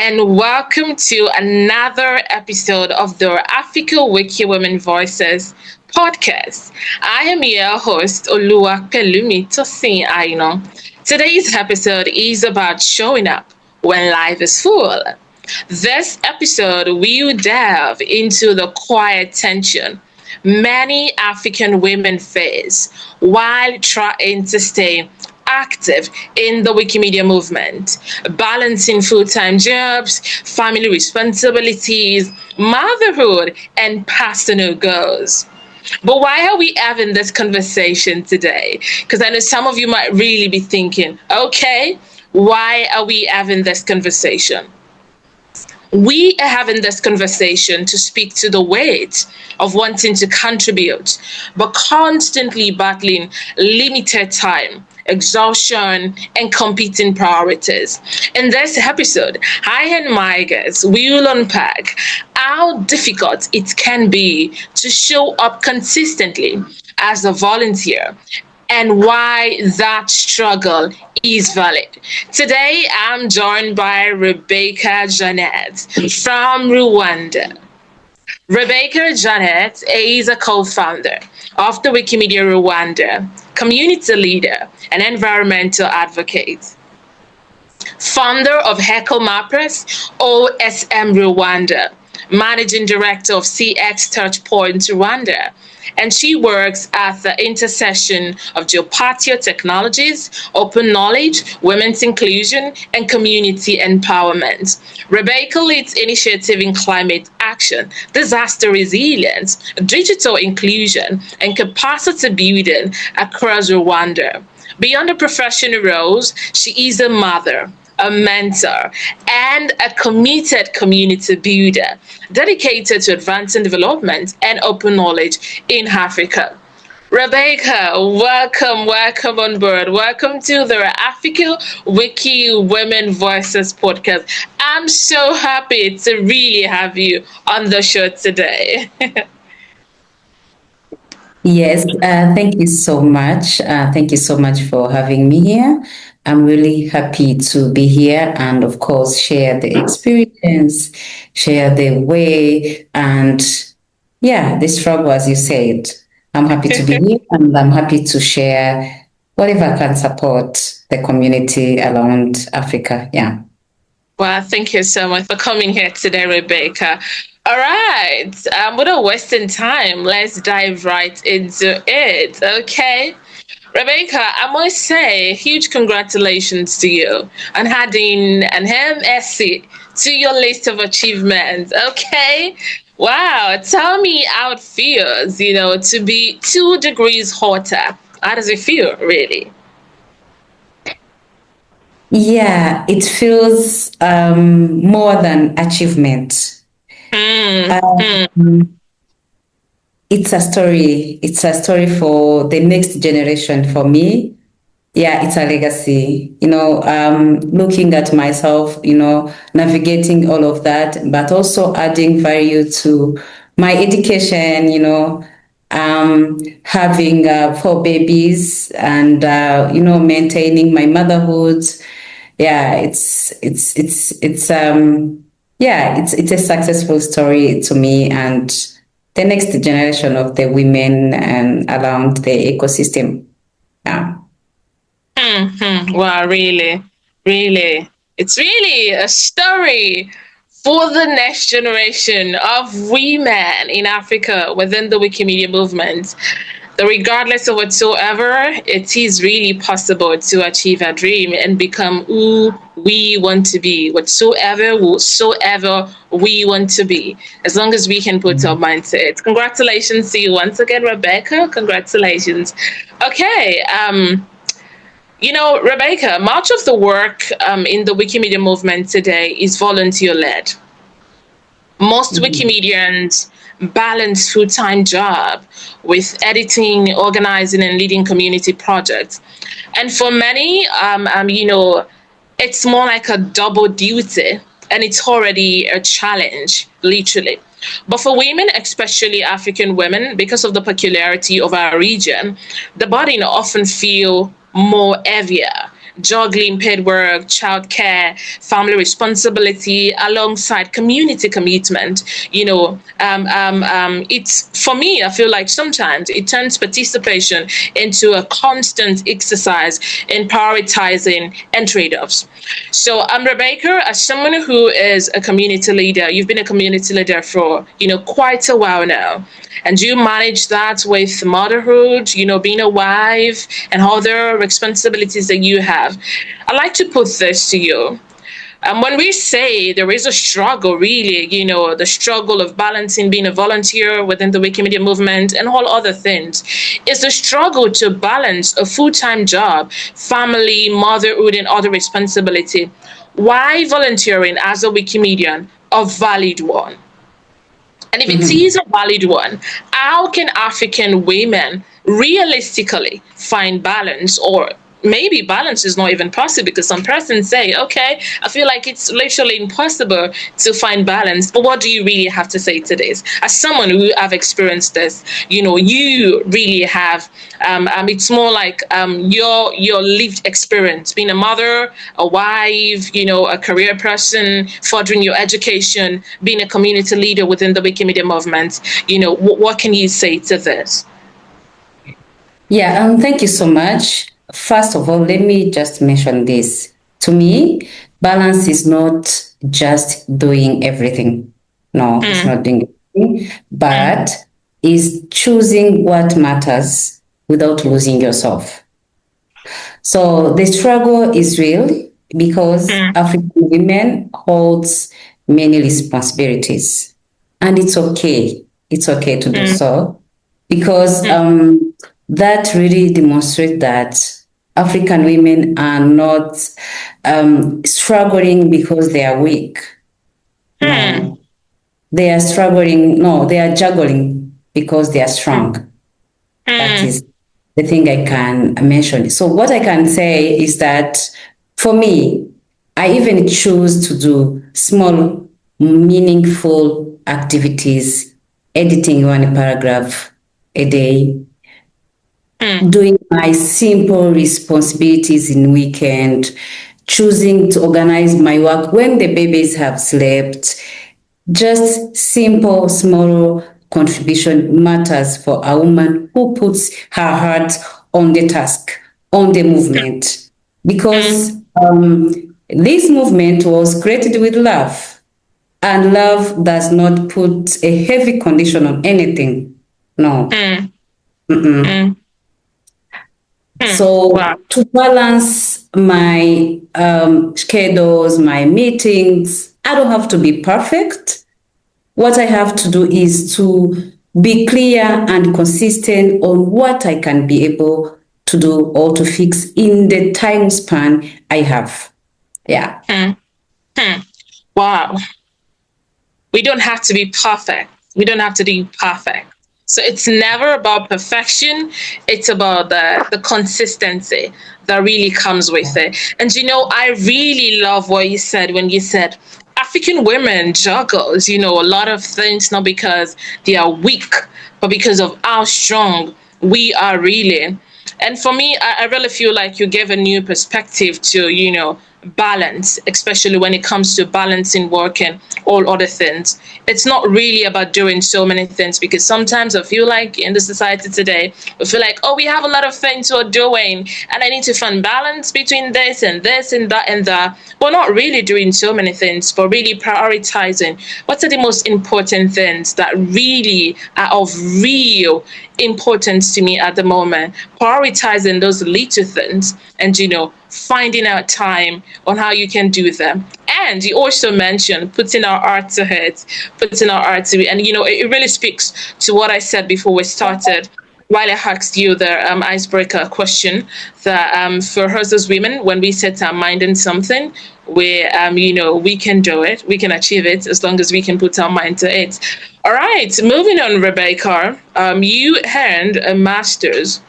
and welcome to another episode of the Africa Wiki Women Voices podcast. I am your host, Oluwapelumi Tosin Aino. Today's episode is about showing up when life is full. This episode will delve into the quiet tension many African women face while trying to stay active in the Wikimedia movement, balancing full-time jobs, family responsibilities, motherhood, and personal goals. But why are we having this conversation today? Because I know some of you might really be thinking, okay, why are we having this conversation? We are having this conversation to speak to the weight of wanting to contribute, but constantly battling limited time, exhaustion, and competing priorities. In this episode, I and my guests will unpack how difficult it can be to show up consistently as a volunteer and why that struggle is valid. Today, I'm joined by Rebecca Janet from Rwanda. Rebecca Janet is a co-founder of the Wikimedia Rwanda, community leader, and environmental advocate. Founder of Heco Mappers, OSM Rwanda, managing director of CX Touchpoint Rwanda, and she works at the intersection of geospatial technologies, open knowledge, women's inclusion, and community empowerment. Rebecca leads initiative in climate action, disaster resilience, digital inclusion, and capacity building across Rwanda. Beyond the professional roles, she is a mother, a mentor, and a committed community builder dedicated to advancing development and open knowledge in Africa. Rebecca, welcome on board. Welcome to the Africa Wiki Women Voices podcast. I'm so happy to really have you on the show today. Yes, thank you so much. Thank you so much for having me here. I'm really happy to be here and, of course, share the experience, share the way, and the struggle, as you said. I'm happy to be here and I'm happy to share whatever can support the community around Africa. Yeah. Well, thank you so much for coming here today, Rebecca. All right, without wasting time, let's dive right into it, okay? Rebecca, I must say, huge congratulations to you on adding an MSc to your list of achievements, okay? Wow, tell me how it feels, to be 2 degrees hotter. How does it feel, really? Yeah, it feels more than achievement. It's a story. It's a story for the next generation for me. Yeah, it's a legacy. Looking at myself, navigating all of that, but also adding value to my education, having 4 babies and, maintaining my motherhood. Yeah, it's a successful story to me and the next generation of the women and around the ecosystem. Yeah. Wow, really. It's really a story for the next generation of women in Africa within the Wikimedia movement. Regardless of whatsoever, it is really possible to achieve a dream and become who we want to be, whatsoever we want to be, as long as we can put our mind to it. Congratulations to you once again, Rebecca. Congratulations. Okay. Rebecca, much of the work in the Wikimedia movement today is volunteer-led. Most Wikimedians balance full-time job with editing, organizing, and leading community projects. And for many, it's more like a double duty, and it's already a challenge, literally. But for women, especially African women, because of the peculiarity of our region, the burden often feel more heavier, juggling paid work, childcare, family responsibility, alongside community commitment. It's for me. I feel like sometimes it turns participation into a constant exercise in prioritizing and trade-offs. So, Rebecca, as someone who is a community leader, you've been a community leader for quite a while now, and you manage that with motherhood, being a wife, and other responsibilities that you have. I'd like to put this to you. When we say there is a struggle, really, the struggle of balancing being a volunteer within the Wikimedia movement and all other things, is the struggle to balance a full-time job, family, motherhood, and other responsibility. Why volunteering as a Wikimedian a valid one? And if it is a valid one, how can African women realistically find balance? Or maybe balance is not even possible, because some persons say, okay, I feel like it's literally impossible to find balance. But what do you really have to say to this? As someone who have experienced this, you really have, it's more like your lived experience, being a mother, a wife, a career person, furthering your education, being a community leader within the Wikimedia movement. What can you say to this? Yeah, thank you so much. First of all, let me just mention this. To me, balance is not just doing everything. No, it's not doing everything, but is choosing what matters without losing yourself. So the struggle is real because African women holds many responsibilities, and it's okay. It's okay to do so, because that really demonstrates that African women are not struggling because they are weak. No, they are struggling. No, they are juggling because they are strong. That is the thing I can mention. So what I can say is that for me, I even choose to do small, meaningful activities, editing one paragraph a day, doing my simple responsibilities in weekend, choosing to organize my work when the babies have slept. Just simple, small contribution matters for a woman who puts her heart on the task, on the movement. Because this movement was created with love, and love does not put a heavy condition on anything. No. So to balance my schedules, my meetings, I don't have to be perfect. What I have to do is to be clear and consistent on what I can be able to do or to fix in the time span I have. Yeah. Wow. We don't have to be perfect. We don't have to be perfect. So it's never about perfection. It's about the consistency that really comes with it. And I really love what you said when you said African women juggles, a lot of things, not because they are weak, but because of how strong we are really. And for me, I really feel like you gave a new perspective to, balance, especially when it comes to balancing work and all other things. It's not really about doing so many things, because sometimes I feel like in the society today, we feel like, oh, we have a lot of things we're doing, and I need to find balance between this and this and that and that. We're not really doing so many things, but really prioritizing what are the most important things that really are of real importance to me at the moment, prioritizing those little things, and finding out time on how you can do them. And you also mentioned putting our art to it, putting our art to it. And it really speaks to what I said before we started, while I asked you the icebreaker question, that for us as women, when we set our mind on something, we can do it, we can achieve it, as long as we can put our mind to it. All right, moving on, Rebecca. You earned a master's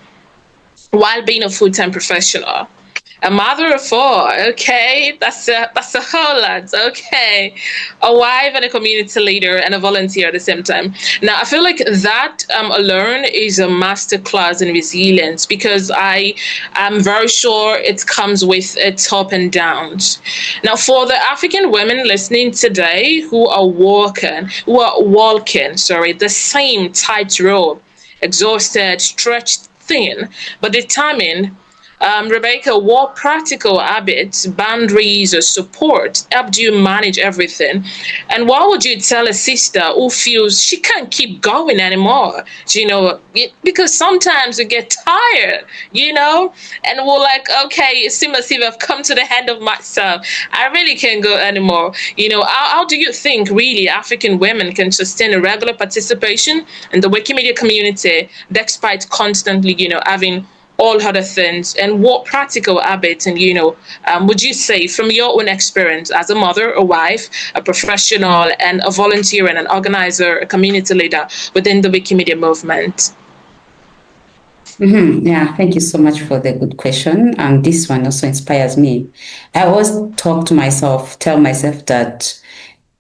while being a full-time professional. A mother of four. Okay, that's a whole lot. Okay, a wife and a community leader and a volunteer at the same time. Now, I feel like that alone is a masterclass in resilience, because I am very sure it comes with its up and downs. Now, for the African women listening today who are walking, sorry, the same tightrope, exhausted, stretched thin, but determined. Rebecca, what practical habits, boundaries, or support helped you manage everything? And what would you tell a sister who feels she can't keep going anymore? Because sometimes we get tired, and we're like, okay, it seems as if I've come to the end of myself. I really can't go anymore. How do you think really African women can sustain a regular participation in the Wikimedia community despite constantly, having all other things? And what practical habits and would you say from your own experience as a mother, a wife, a professional, and a volunteer and an organizer, a community leader within the Wikimedia movement? Yeah, thank you so much for the good question. And this one also inspires me. I always tell myself that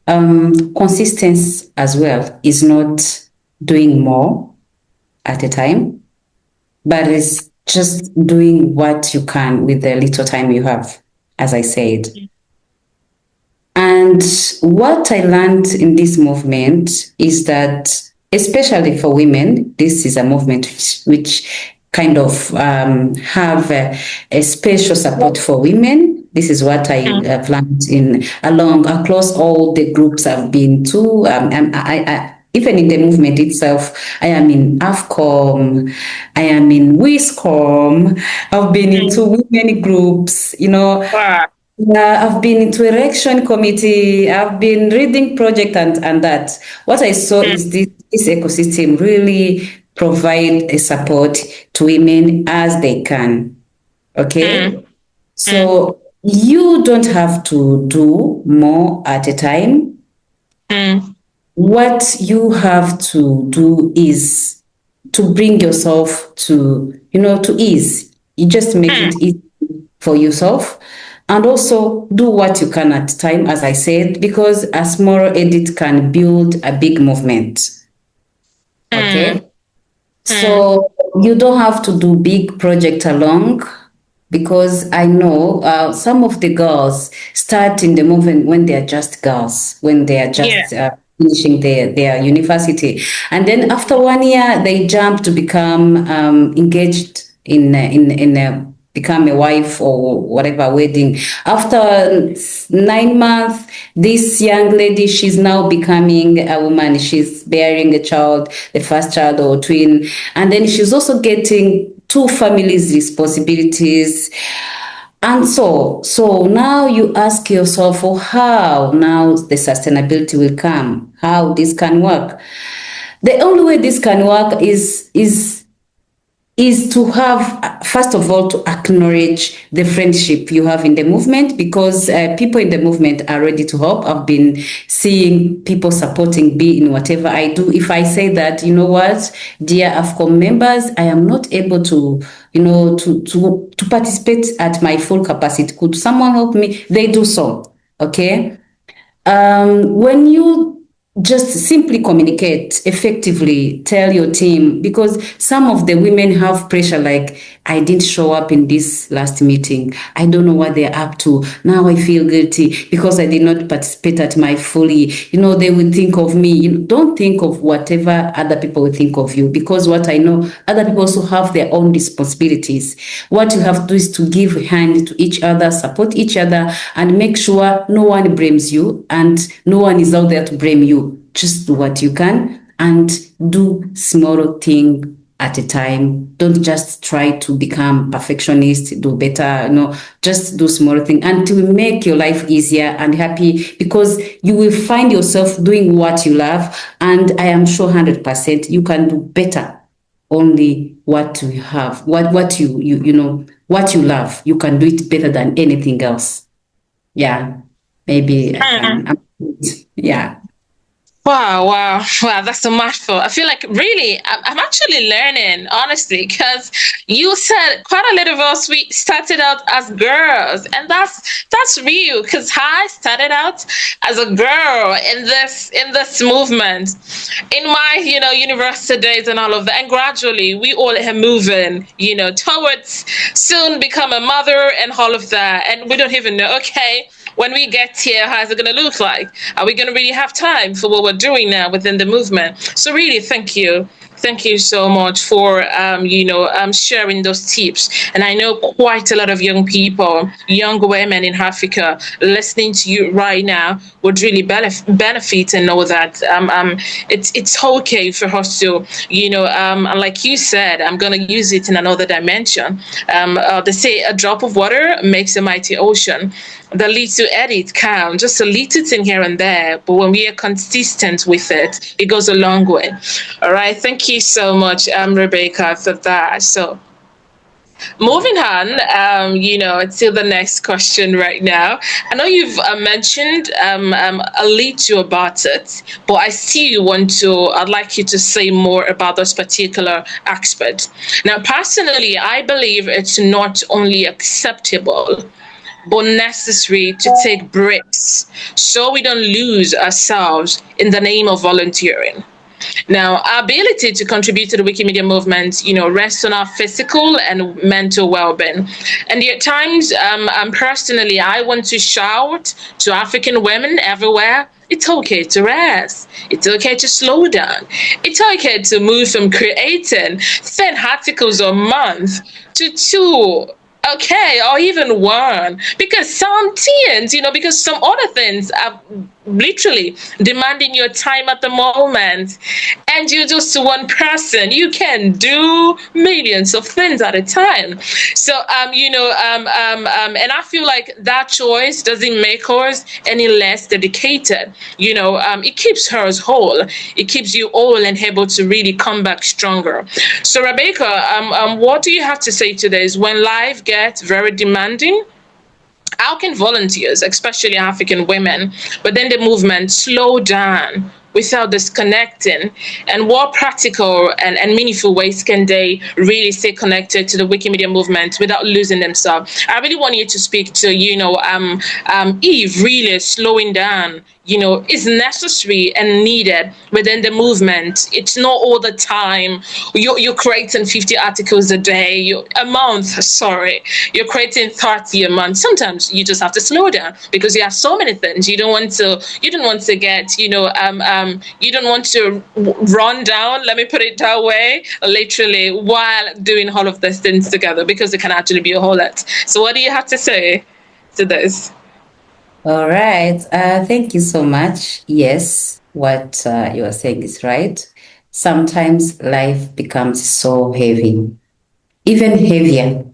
consistency as well is not doing more at a time, but it's just doing what you can with the little time you have, as I said. And what I learned in this movement is that, especially for women, this is a movement which kind of have a special support for women. This is what I have learned across all the groups I've been to. Even in the movement itself, I am in AFCOM, I am in WISCOM, I've been into women groups, Wow. I've been into election committee, I've been reading project and that. What I saw is this ecosystem really provide a support to women as they can. Okay? So you don't have to do more at a time. What you have to do is to bring yourself to ease. You just make it easy for yourself, and also do what you can at time, as I said, because a small edit can build a big movement. Okay? So you don't have to do big project alone, because I know some of the girls start in the movement when they are just girls, when they are just finishing their university. And then after 1 year, they jump to become engaged in become a wife or whatever wedding. After 9 months, this young lady, she's now becoming a woman. She's bearing a child, the first child or twin. And then she's also getting two families' responsibilities. And so now you ask yourself, how now the sustainability will come, how this can work. The only way this can work is to have, first of all, to acknowledge the friendship you have in the movement, because people in the movement are ready to help. I've been seeing people supporting me in whatever I do. If I say that, you know what, dear AFCOM members, I am not able to, to participate at my full capacity. Could someone help me? They do so, okay? When you just simply communicate effectively, tell your team, because some of the women have pressure like, I didn't show up in this last meeting. I don't know what they're up to. Now I feel guilty because I did not participate at my fully. They will think of me. Don't think of whatever other people will think of you, because what I know, other people also have their own responsibilities. What you have to do is to give a hand to each other, support each other, and make sure no one blames you and no one is out there to blame you. Just do what you can and do small thing at a time. Don't just try to become perfectionist, do better, just do small thing until make your life easier and happy, because you will find yourself doing what you love. And I am sure 100% you can do better. Only what you have, what you love, you can do it better than anything else. Yeah, maybe I can. Yeah. Wow. That's a mouthful. I feel like really, I'm actually learning, honestly, because you said quite a lot of us we started out as girls, and that's real. Because I started out as a girl in this movement, in my university days and all of that, and gradually we all are moving, towards soon become a mother and all of that, and we don't even know. Okay, when we get here, how's it going to look like? Are we going to really have time for what we're doing now within the movement? So really, thank you. Thank you so much for sharing those tips. And I know quite a lot of young people, young women in Africa, listening to you right now would really benefit and know that it's okay for us to like you said, I'm going to use it in another dimension. They say a drop of water makes a mighty ocean. The little edit count, just a little thing here and there, but when we are consistent with it, it goes a long way. All right, thank you so much, Rebecca, for that. So moving on, to the next question right now. I know you've mentioned a little about it, but I'd like you to say more about this particular aspect. Now, personally, I believe it's not only acceptable but necessary to take breaks so we don't lose ourselves in the name of volunteering. Now, our ability to contribute to the Wikimedia movement, rests on our physical and mental well-being. And at times, personally, I want to shout to African women everywhere, it's okay to rest. It's okay to slow down. It's okay to move from creating 10 articles a month to two, okay, or even one, because some teens, because some other things are literally demanding your time at the moment, and you're just one person. You can do millions of things at a time. So, and I feel like that choice doesn't make us any less dedicated. It keeps hers whole. It keeps you whole and able to really come back stronger. So, Rebecca, what do you have to say to this? When life gets very demanding, how can volunteers, especially African women, but then the movement, slow down without disconnecting? And what practical and meaningful ways can they really stay connected to the Wikimedia movement without losing themselves? I really want you to speak to, Eve, really slowing down, is necessary and needed within the movement. It's not all the time. You're creating 50 articles a day, a month, sorry. You're creating 30 a month. Sometimes you just have to slow down because you have so many things. You don't want to get, you don't want to run down, let me put it that way, literally, while doing all of these things together, because it can actually be a whole lot. So what do you have to say to this? All right. Thank you so much. Yes, what you are saying is right. Sometimes life becomes so heavy, even heavier,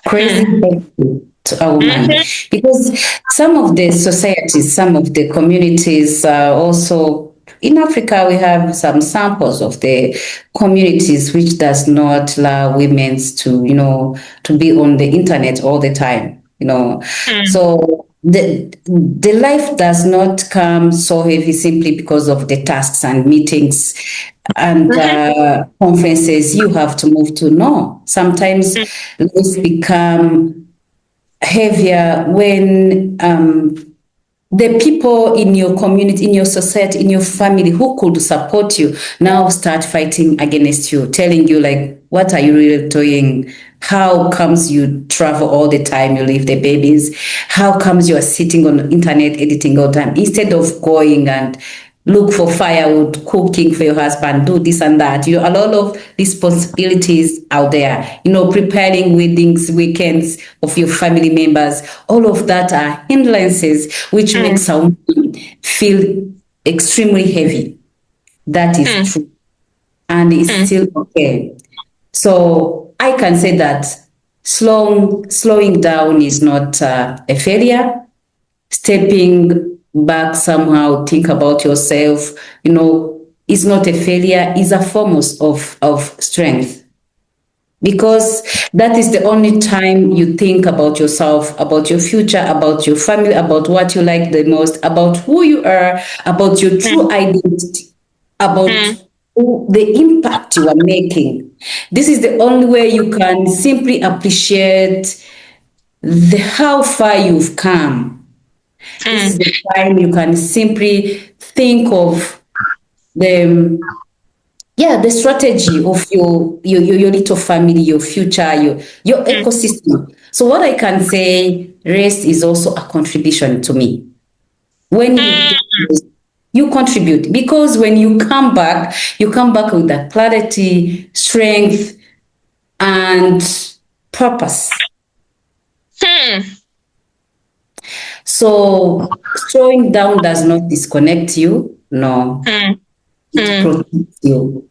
crazy heavy to a woman, because some of the societies, some of the communities also in Africa, we have some samples of the communities which does not allow women to be on the internet all the time, So the life does not come so heavy simply because of the tasks and meetings and conferences you have to move to. No, sometimes life become heavier when the people in your community, in your society, in your family who could support you now start fighting against you, telling you like, what are you really doing? How comes you travel all the time, you leave the babies? How comes you are sitting on the internet editing all the time instead of going and look for firewood, cooking for your husband, do this and that. A lot of responsibilities out there, preparing weddings, weekends of your family members. All of that are hindrances which make someone feel extremely heavy. That is true. And it's still okay. So I can say that slowing down is not a failure. Stepping back somehow, think about yourself, is not a failure, is a form of strength. because that is the only time you think about yourself, about your future, about your family, about what you like the most, about who you are, about your true identity, about the impact you are making. This is the only way you can simply appreciate how far you've come. This is the time you can simply think of the strategy of your little family, your future, your ecosystem. So what I can say, rest is also a contribution to me. When you contribute, because when you come back with that clarity, strength, and purpose. So slowing down does not disconnect you. No, it protects you.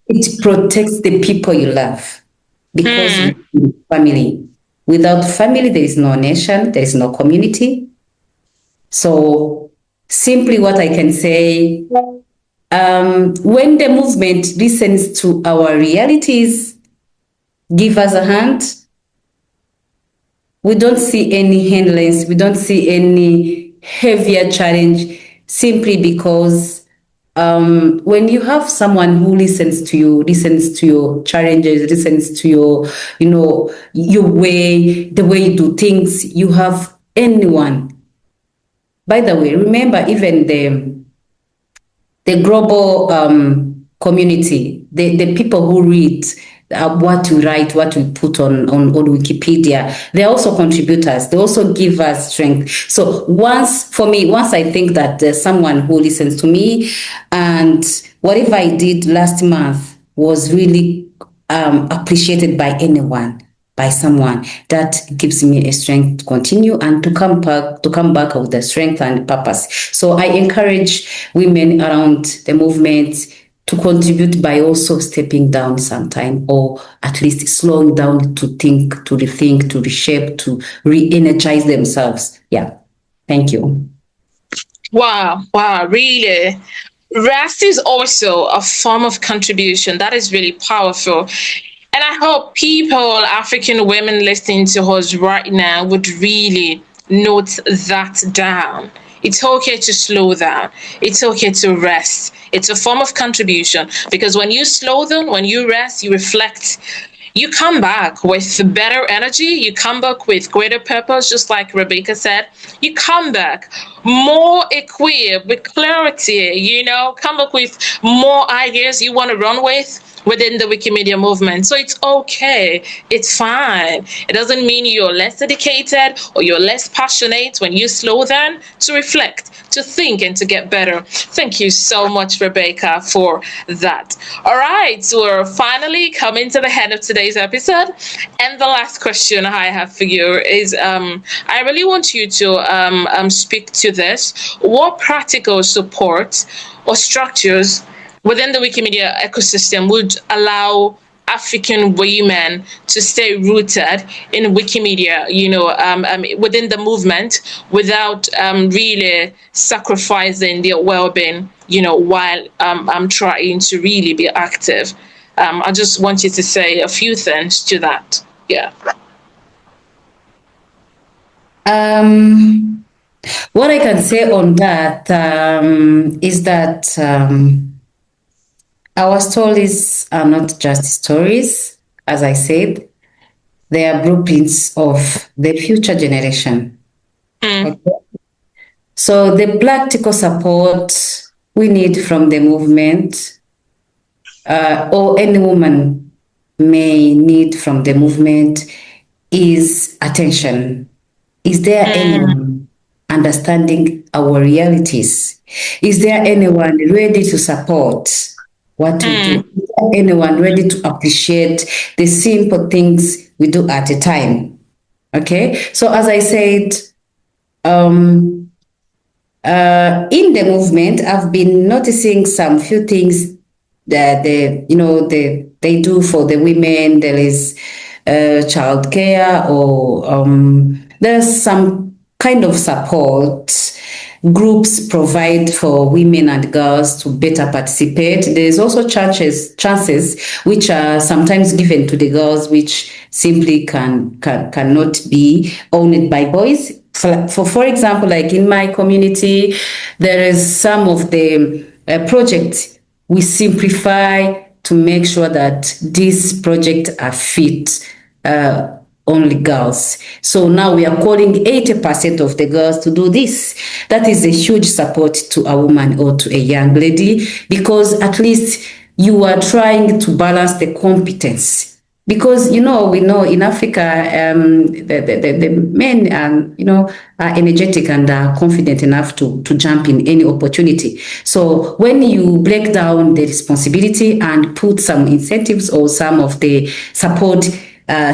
It protects the people you love, because family. Without family, there is no nation, there is no community. So simply what I can say, when the movement listens to our realities, give us a hand. We don't see any hindrance, we don't see any heavier challenge, simply because when you have someone who listens to you, listens to your challenges, listens to your way, the way you do things, you have anyone. By the way, remember, even the global community, the people who read what we write, what we put on Wikipedia, they're also contributors. They also give us strength. So once I think that there's someone who listens to me, and whatever I did last month was really appreciated by anyone, by someone, that gives me a strength to continue and to come back with the strength and purpose. So I encourage women around the movement to contribute by also stepping down sometime, or at least slowing down to think, to rethink, to reshape, to re-energize themselves. Yeah. Thank you. Wow, really. Rest is also a form of contribution. That is really powerful. And I hope people, African women listening to us right now, would really note that down. It's okay to slow down. It's okay to rest. It's a form of contribution, because when you slow down, when you rest, you reflect, you come back with better energy, you come back with greater purpose, just like Rebecca said. You come back more equipped with clarity, come back with more ideas you want to run with within the Wikimedia movement. So it's okay. It's fine. It doesn't mean you're less dedicated or you're less passionate when you slow down to reflect, to think, and to get better. Thank you so much, Rebecca, for that. All right, so we're finally coming to the end of today's episode. And the last question I have for you is, I really want you to speak to this. What practical support or structures within the Wikimedia ecosystem would allow African women to stay rooted in Wikimedia, within the movement, without really sacrificing their well-being, while I'm trying to really be active? I just want you to say a few things to that. Yeah. What I can say on that is that our stories are not just stories, as I said. They are blueprints of the future generation. Okay? So the practical support we need from the movement, or any woman may need from the movement, is attention. Is there anyone understanding our realities? Is there anyone ready to support what we do? Is there anyone ready to appreciate the simple things we do at a time? Okay, so as I said, in the movement, I've been noticing some few things that they do for the women. There is childcare, or there's some kind of support groups provide for women and girls to better participate. There's also chances which are sometimes given to the girls, which simply cannot be owned by boys. For example, like in my community, there is some of the projects we simplify to make sure that these projects are fit only girls. So now we are calling 80% of the girls to do this. That is a huge support to a woman or to a young lady, because at least you are trying to balance the competence. Because, we know in Africa, the men are energetic and are confident enough to jump in any opportunity. So when you break down the responsibility and put some incentives or some of the support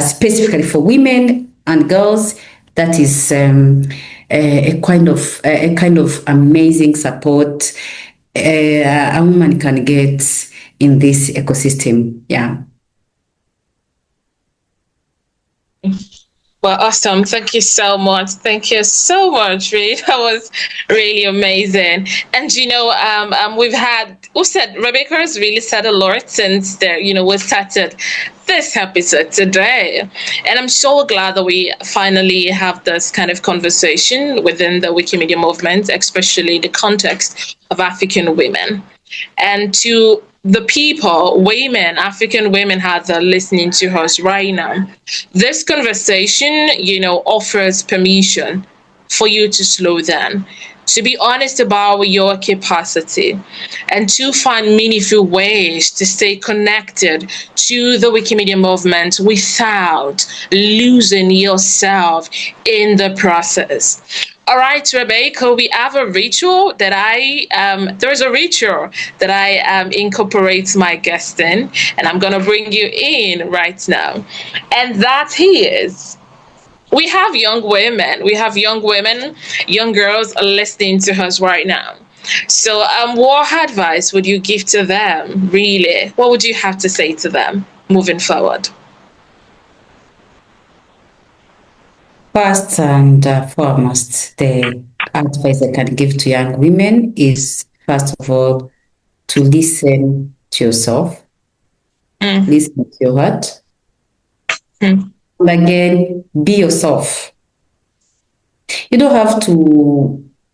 specifically for women and girls, that is a kind of amazing support a woman can get in this ecosystem. Yeah. Well, awesome. Thank you so much. Thank you so much, Reed. That was really amazing. And, we've had, Rebecca has really said a lot since we started this episode today. And I'm so glad that we finally have this kind of conversation within the Wikimedia movement, especially the context of African women. And to the people, women, African women that are listening to us right now, this conversation, offers permission for you to slow down, to be honest about your capacity, and to find meaningful ways to stay connected to the Wikimedia movement without losing yourself in the process. All right, Rebecca, we have a ritual that there's a ritual that I incorporate my guest in, and I'm going to bring you in right now. And that is, we have young women, young girls listening to us right now. So what advice would you give to them, really? What would you have to say to them moving forward? First and foremost, the advice I can give to young women is, first of all, to listen to yourself, listen to your heart. And again, be yourself. You don't have to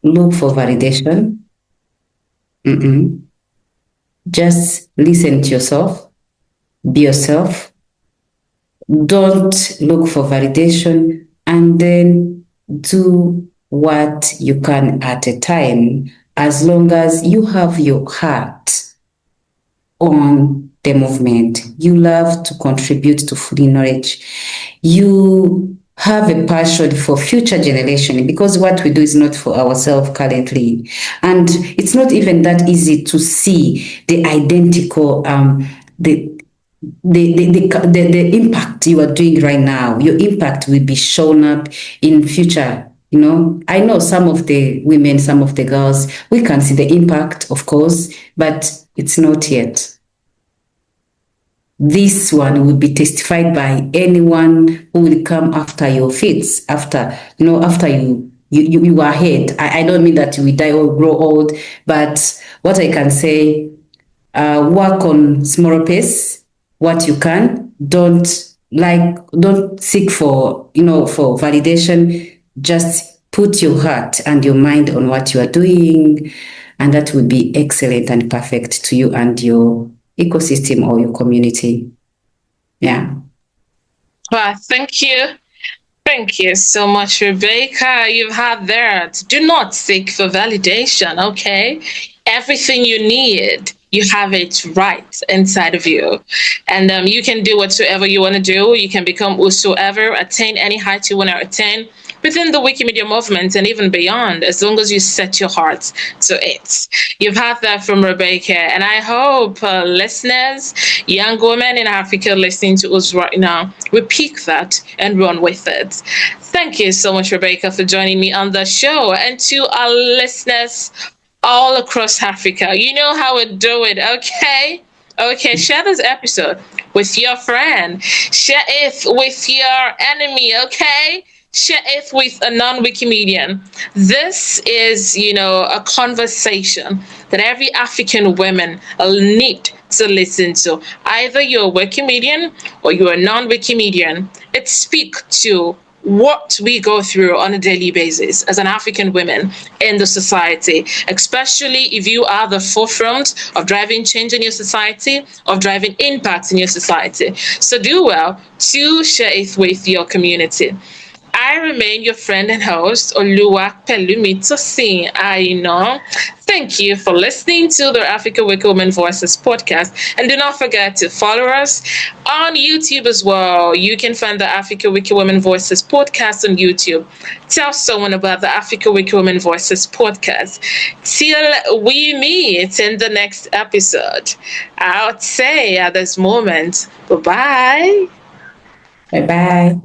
look for validation. Just listen to yourself, be yourself. Don't look for validation, and then do what you can at a time, as long as you have your heart on the movement. You love to contribute to Foodie Knowledge. You have a passion for future generation, because what we do is not for ourselves currently. And it's not even that easy to see the identical, the impact you are doing right now. Your impact will be shown up in future. I know some of the women, some of the girls, we can see the impact, of course, but it's not yet. This one will be testified by anyone who will come after your feats, after you are ahead. I don't mean that you will die or grow old, but what I can say, work on smaller pace, what you can. Don't seek for validation. Just put your heart and your mind on what you are doing, and that will be excellent and perfect to you and your ecosystem or your community. Yeah. Well, thank you. Thank you so much, Rebecca. You've had that. Do not seek for validation, okay? Everything you need, you have it right inside of you. And you can do whatsoever you want to do. You can become whosoever, attain any height you want to attain within the Wikimedia movement and even beyond, as long as you set your heart to it. You've had that from Rebecca, and I hope listeners, young women in Africa listening to us right now, will pick that and run with it. Thank you so much, Rebecca, for joining me on the show. And to our listeners all across Africa, you know how we do it, okay? Okay, share this episode with your friend. Share it with your enemy, okay? share it with a non-Wikimedian. This is, a conversation that every African woman need to listen to. Either you're a Wikimedian or you're a non-Wikimedian. It speaks to what we go through on a daily basis as an African woman in the society, especially if you are the forefront of driving change in your society, of driving impact in your society. So do well to share it with your community. I remain your friend and host, Oluwapelumi Tosin Aina. Thank you for listening to the Africa Wicked Women Voices podcast. And do not forget to follow us on YouTube as well. You can find the Africa Wicked Women Voices podcast on YouTube. Tell someone about the Africa Wicked Women Voices podcast. Till we meet in the next episode, I would say at this moment, bye-bye. Bye-bye.